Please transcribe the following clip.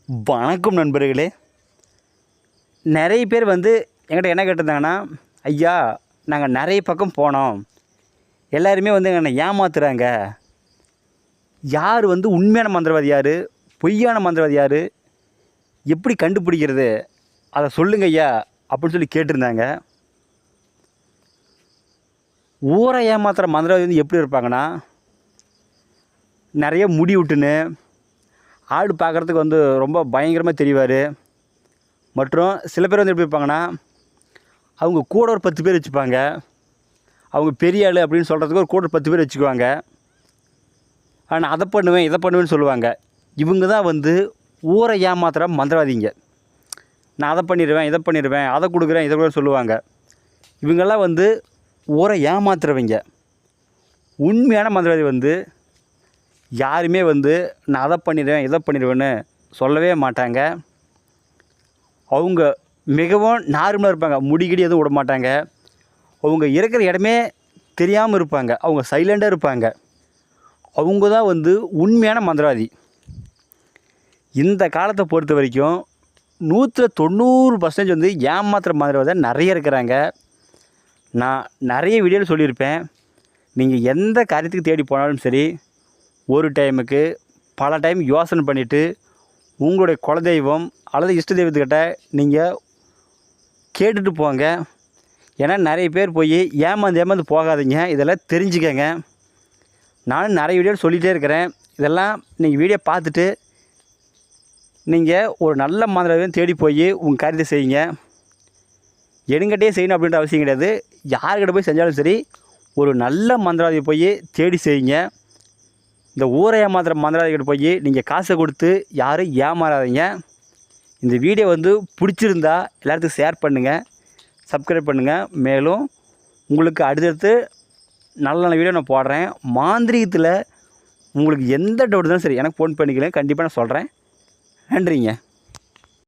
வணக்கம் நண்பர்களே. நிறைய பேர் என்கிட்ட என்ன கேட்டிருந்தாங்கன்னா, ஐயா நாங்கள் நிறைய பக்கம் போனோம், எல்லாருமே எங்களை ஏமாத்துறாங்க, யார் உண்மையான மந்திரவாதி யார், பொய்யான மந்திரவாதி யார், எப்படி கண்டுபிடிக்கிறது, அதை சொல்லுங்க ஐயா அப்படின்னு சொல்லி கேட்டிருந்தாங்க. ஊரை ஏமாத்துகிற மந்திரவாதி எப்படி இருப்பாங்கன்னா, நிறைய முடி விட்டுன்னு ஆடு பார்க்குறதுக்கு ரொம்ப பயங்கரமாக தெரிவார். மற்றும் சில பேர் எப்படி இருப்பாங்கன்னா, அவங்க கூட ஒரு 10 பேர் வச்சுப்பாங்க. அவங்க பெரிய ஆள் அப்படின்னு சொல்கிறதுக்கு ஒரு கூட 10 பேர் வச்சுக்குவாங்க. ஆனால் அதை பண்ணுவேன் இதை பண்ணுவேன்னு சொல்லுவாங்க. இவங்க தான் ஊரை ஏமாத்துகிற மந்திரவாதிங்க. நான் அதை பண்ணிடுவேன் இதை பண்ணிடுவேன், அதை கொடுக்குறேன் இதை கூட சொல்லுவாங்க. இவங்கெல்லாம் ஊரை ஏமாத்துறவங்க. உண்மையான மந்திரவாதி யாருமே நான் அதை பண்ணிடுவேன் இதை பண்ணிடுவேன்னு சொல்லவே மாட்டாங்க. அவங்க மிகவும் நார்மலாக இருப்பாங்க. முடிகிடி எதுவும் விட மாட்டாங்க. அவங்க இருக்கிற இடமே தெரியாமல் இருப்பாங்க. அவங்க சைலண்டாக இருப்பாங்க. அவங்க தான் உண்மையான மந்திரவாதி. இந்த காலத்தை பொறுத்த வரைக்கும் 190% ஏமாத்துகிற மந்திரவாதி நிறைய இருக்கிறாங்க. நான் நிறைய வீடியோவில் சொல்லியிருப்பேன். நீங்கள் எந்த காரியத்துக்கு தேடி போனாலும் சரி, ஒரு டைமுக்கு பல டைம் யோசனை பண்ணிவிட்டு உங்களுடைய குலதெய்வம் அல்லது இஷ்ட தெய்வத்துக்கிட்ட நீங்கள் கேட்டுட்டு போங்க. ஏன்னா நிறைய பேர் போய் ஏமாந்து போகாதீங்க. இதெல்லாம் தெரிஞ்சுக்கங்க. நானும் நிறைய வீடியோ சொல்லிகிட்டே இருக்கிறேன். இதெல்லாம் நீங்கள் வீடியோ பார்த்துட்டு நீங்கள் ஒரு நல்ல மந்திரவாதியை தேடி போய் உங்கள் காரியத்தை செய்யுங்க. எடுங்கட்டே செய்யணும் அப்படின்ற அவசியம் கிடையாது. யார்கிட்ட போய் செஞ்சாலும் சரி, ஒரு நல்ல மந்திரவாதியை போய் தேடி செய்யுங்க. இந்த ஊரை ஏமாத்துகிற மந்திரவாதிகிட்ட போய் நீங்கள் காசை கொடுத்து யாரும் ஏமாறாதீங்க. இந்த வீடியோ பிடிச்சிருந்தா எல்லாத்துக்கும் ஷேர் பண்ணுங்கள், சப்ஸ்கிரைப் பண்ணுங்கள். மேலும் உங்களுக்கு அடுத்தடுத்து நல்ல நல்ல வீடியோ நான் போடுறேன். மாந்திரீகத்தில் உங்களுக்கு எந்த டவுட் இருந்தாலும் சரி எனக்கு ஃபோன் பண்ணிக்கலாம். கண்டிப்பாக நான் சொல்கிறேன். நன்றிங்க.